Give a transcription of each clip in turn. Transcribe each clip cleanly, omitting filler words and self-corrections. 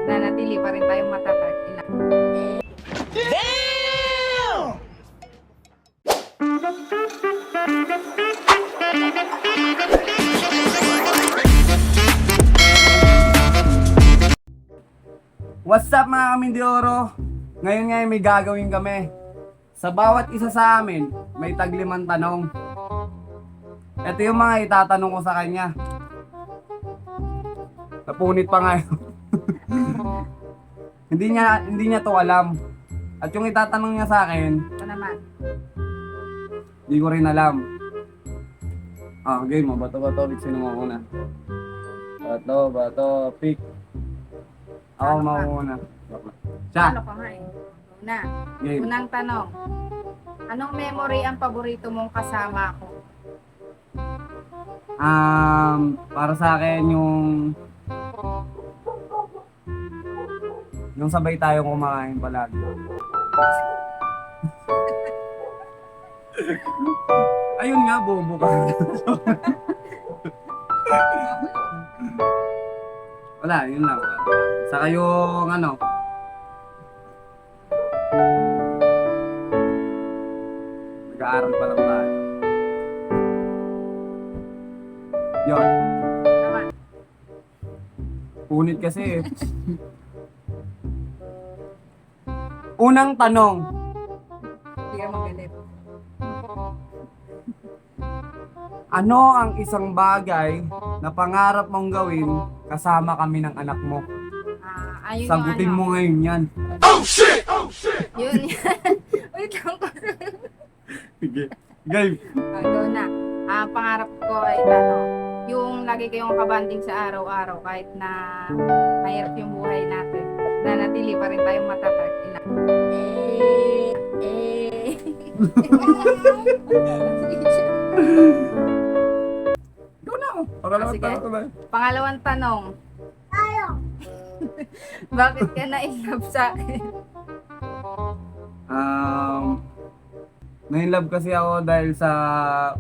nanatili pa rin tayong matatag. What's up mga Kamindioro? Ngayon nga may gagawin kami. Sa bawat isa sa amin, may tag-5 tanong. Ito yung mga itatanong ko sa kanya. Napunit pa nga yun. hindi niya to alam. At yung itatanong niya sa akin, Ito naman. hindi ko rin alam. Game mo. Bato, sino mo muna? Bato, pick. Ako mauna. Siya. Ano pa nga eh? Una. Game. Unang tanong. Anong memory ang paborito mong kasama ko? Para sa akin yung sabay tayong kumakain palagi. Ayun nga, bobo ka. Wala, yun lang. Saka yung nag-aaral pa lang tayo. Yun. Naman. Punit kasi eh. Unang tanong. Hindi ka magalit. Ano ang isang bagay na pangarap mong gawin kasama kami ng anak mo? Ayun Sagutin yung mo ngayon yan. Yun yan. Wait lang ko. Sige. Game. Doon na. Pangarap ko ay yung lagi kayong kabanding sa araw-araw kahit na mahirap yung buhay natin. Nanatili pa rin tayong matatag. Ikaw na ako. Pangalawang Sige. tanong ko ba? Pangalawang tanong. Bakit ka na-inlove sa akin? Na-inlove kasi ako dahil sa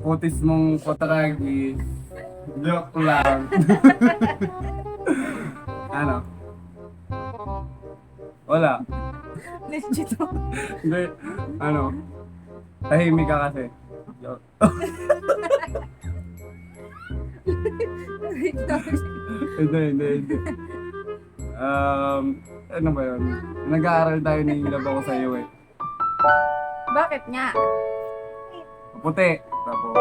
kutis mong potragi. Joke lang. Ano? Wala. Legit ako. Hindi. Tahimik ka kasi. Joke. Hindi. Ano ba yun? Nag-aaral tayo, nilab ako sa iyo eh. Bakit nga? Puti. Tapos...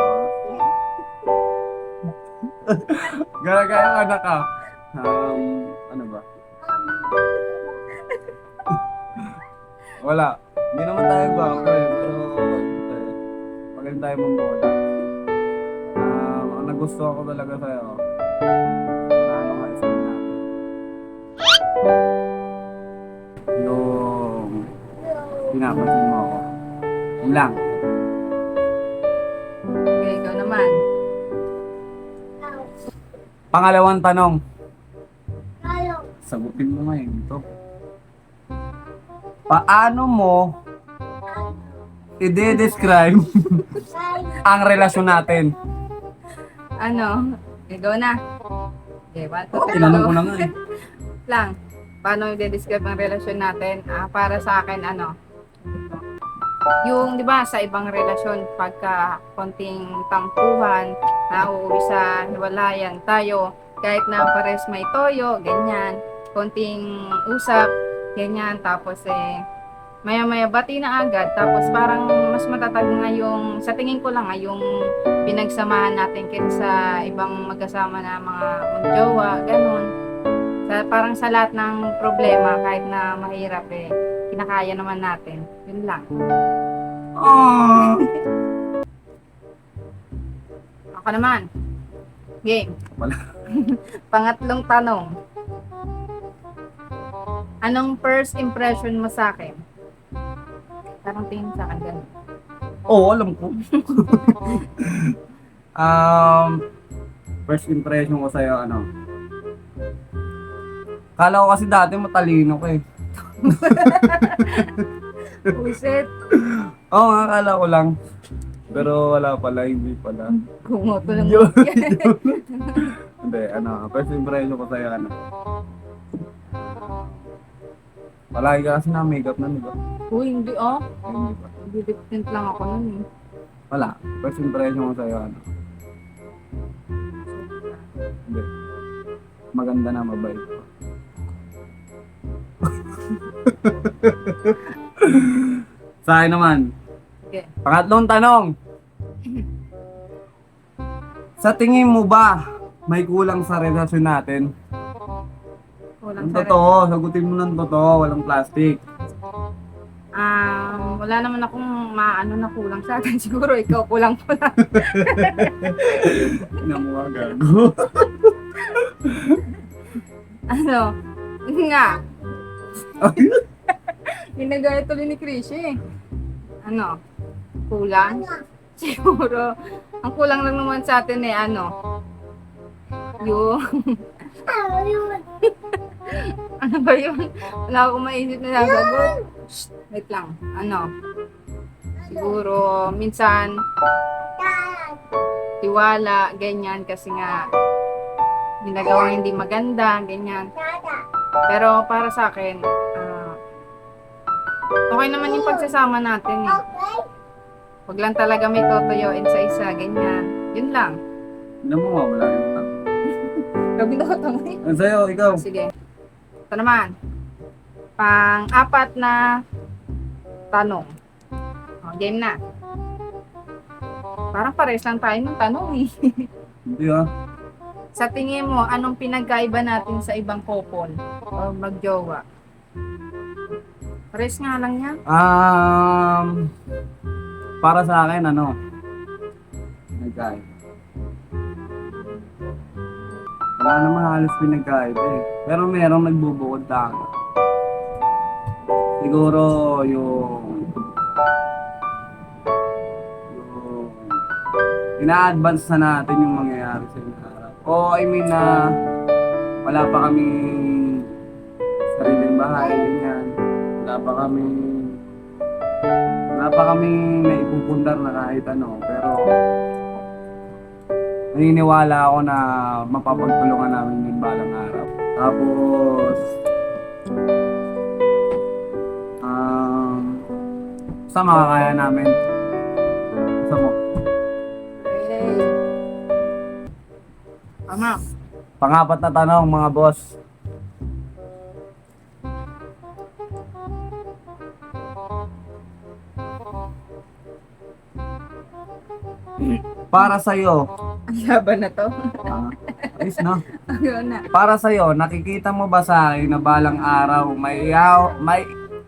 Gaya anak ka. Ano ba? Wala. Hindi naman tayo gwapo eh. Pero... Magaling tayo mambola. Ang nagustuhan ko talaga sa'yo. Ano nga isang natin. Yung... Pinapansin mo ako. Yun lang. Okay, ikaw naman. Pangalawang tanong. Sagutin mo nga ito. Paano mo i-describe ang relasyon natin? Ikaw na. Okay, Tinanong ko na nga eh. lang. Paano i-describe ang relasyon natin? Para sa akin, yung, di ba, sa ibang relasyon, pagka konting tampuhan, uuwi sa hiwalayan tayo, kahit na pares may toyo, ganyan, konting usap, ganyan, tapos maya-maya bati na agad, tapos parang mas matatag nga yung, sa tingin ko lang yung pinagsamahan natin kaysa sa ibang magkasama na mga magjowa, ganun. Parang sa lahat ng problema, kahit na mahirap kinakaya naman natin. Yun lang. Aww. Ako naman. Game. Wala. Pangatlong tanong. Anong first impression mo sa akin? Parang tingin sa akin ganun. Oo, alam ko. First impression ko sa'yo, Kala ko kasi dati matalino ko eh. Puset. Oo nga, akala ko lang. Pero wala pala, hindi pala. Kumoto lang. Hindi, first impression ko sa'yo, Palagi ka kasi na makeup na, di ba? Uy, hindi ah. Hindi ba? Didiptint lang ako nun eh. Wala. First impression ko sa'yo, ano? Hindi. Maganda na, mabait pa. Sa akin naman, Sige. pangatlong tanong. Sa tingin mo ba, may kulang sa relasyon natin? Kulang Ang sa totoo, sagutin mo ng totoo, walang plastic. Wala naman akong maano na kulang sa akin. Siguro ikaw kulang. Namuha gago. Ano? Yun nga. Ginagaya tuloy ni Krishy eh. Ano? Kulang? Siguro. Ang kulang lang naman sa atin eh, ano? Yung... ano ba yun? Wala akong maisip na sasagot. Shh, wait lang. Ano? Siguro, minsan, tiwala, ganyan, kasi nga, ginagawang hindi maganda, ganyan. Pero para sa akin, okay naman yung pagsasama natin eh. Huwag lang talaga may totoyoin sa isa, ganyan. Yun lang. Namuha, wala yung tanong. Gabi na ko tamay. Ang sa'yo, ikaw. Sige. Ito naman. Pang-apat na tanong. O, game na. Parang pares lang tayo ng tanong eh. Hindi ah. Sa tingin mo, anong pinagkaiba natin sa ibang couple o magjowa? Pares nga lang yan. Para sa akin, ano? Nagkaiba. Wala naman halos pinagkaiba eh. Pero merong nagbubukod tangi. Siguro yung ina-advance na natin yung mangyayari sa hinaharap. O I mean na wala pa kaming sariling bahay, ganyan. Wala pa kaming naipupundar na kahit ano. Pero naniniwala ako na mapapagtulungan namin yung balang araw. Tapos sa makakaya namin. Sa mo. Okay. Tama. Pangapat na tanong mga boss. Para sa'yo, Ang laban na to. ayos na. Ayun na. Para sa'yo, nakikita mo ba sa akin na balang araw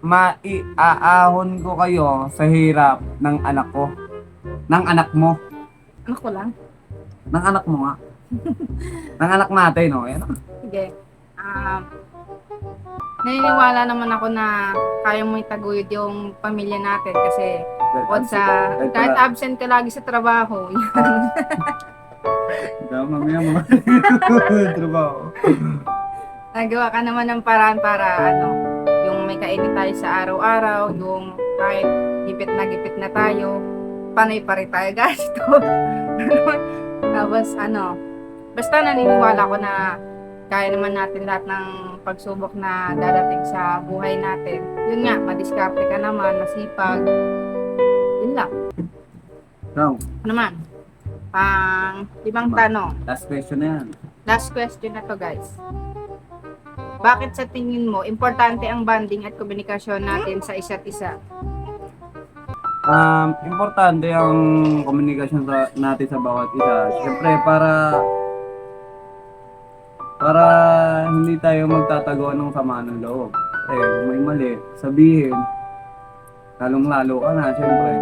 maiaahon ko kayo sa hirap ng anak ko? Ng anak mo? Ano ko lang? Ng anak mo nga. Ng anak natin, no? Ayan. Sige. Naniniwala naman ako na kaya mo itaguyod yung pamilya natin kasi kahit absent ka lagi sa trabaho, Mamaya mo. Trabaho. nagawa ka naman ng paraan para yung may kainin tayo sa araw-araw, yung kahit gipit na tayo, panay pa rin tayo gasto. Tapos basta naniniwala ko na kaya naman natin lahat ng pagsubok na dadating sa buhay natin. Yun nga, madiskarte ka naman, masipag. Yun lang. Now, Ano naman? Ibang tanong. last question na yan. Last question na to, guys. Bakit sa tingin mo, importante ang bonding at komunikasyon natin sa isa't isa? Importante ang komunikasyon natin sa bawat isa. Siyempre, para hindi tayo magtatago ng sama ng loob. Kung may mali, sabihin, lalong-lalo ka na, siyempre.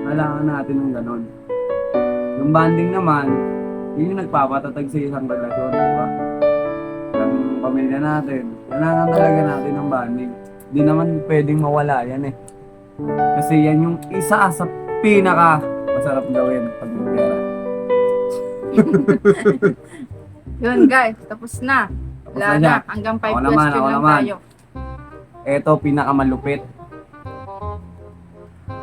Kailangan natin ng ganon. Yung bonding naman, yun yung nagpapatatag sa isang relasyon, di ba? Ng pamilya natin. Kailangan talaga natin ng bonding. Hindi naman pwedeng mawala yan eh. Kasi yan yung isa sa pinaka masarap gawin pag may pera. Yun, guys. Tapos na. Tapos Wala na na. siya. Hanggang 5 Ako naman, question ako lang naman. tayo. Ito, pinakamalupit.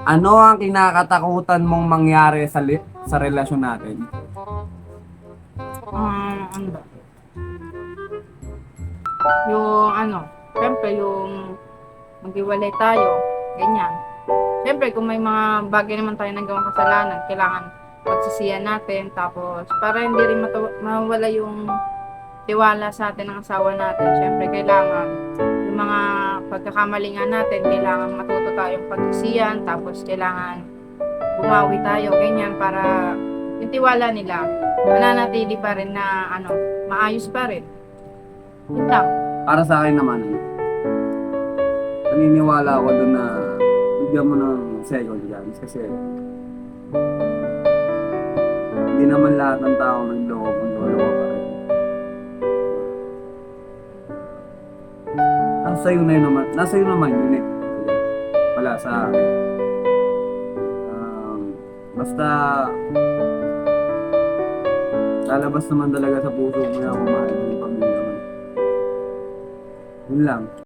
Ano ang kinakatakutan mong mangyari sa relasyon natin? Ano ba? Yung syempre yung maghiwalay tayo, ganyan. Syempre, kung may mga bagay naman tayo nagawang kasalanan, kailangan pagsisiyan natin. Tapos, para hindi rin mawala yung tiwala sa atin ng asawa natin, syempre, kailangan yung mga pagkakamali nga natin, kailangan matuto tayong pagsisiyan. Tapos, kailangan bumawi tayo, ganyan, para yung tiwala nila, mananatili pa rin na, maayos pa rin. Yun lang. Para sa akin naman, naniniwala ako doon na bigyan mo ng second chance kasi hindi naman lahat ng tao nagloko kung lolo pa rin. Nasa iyo naman yun eh. Wala sa akin. Basta lalabas naman talaga sa puso mo na kumain ng pamilya mo. Yun lang.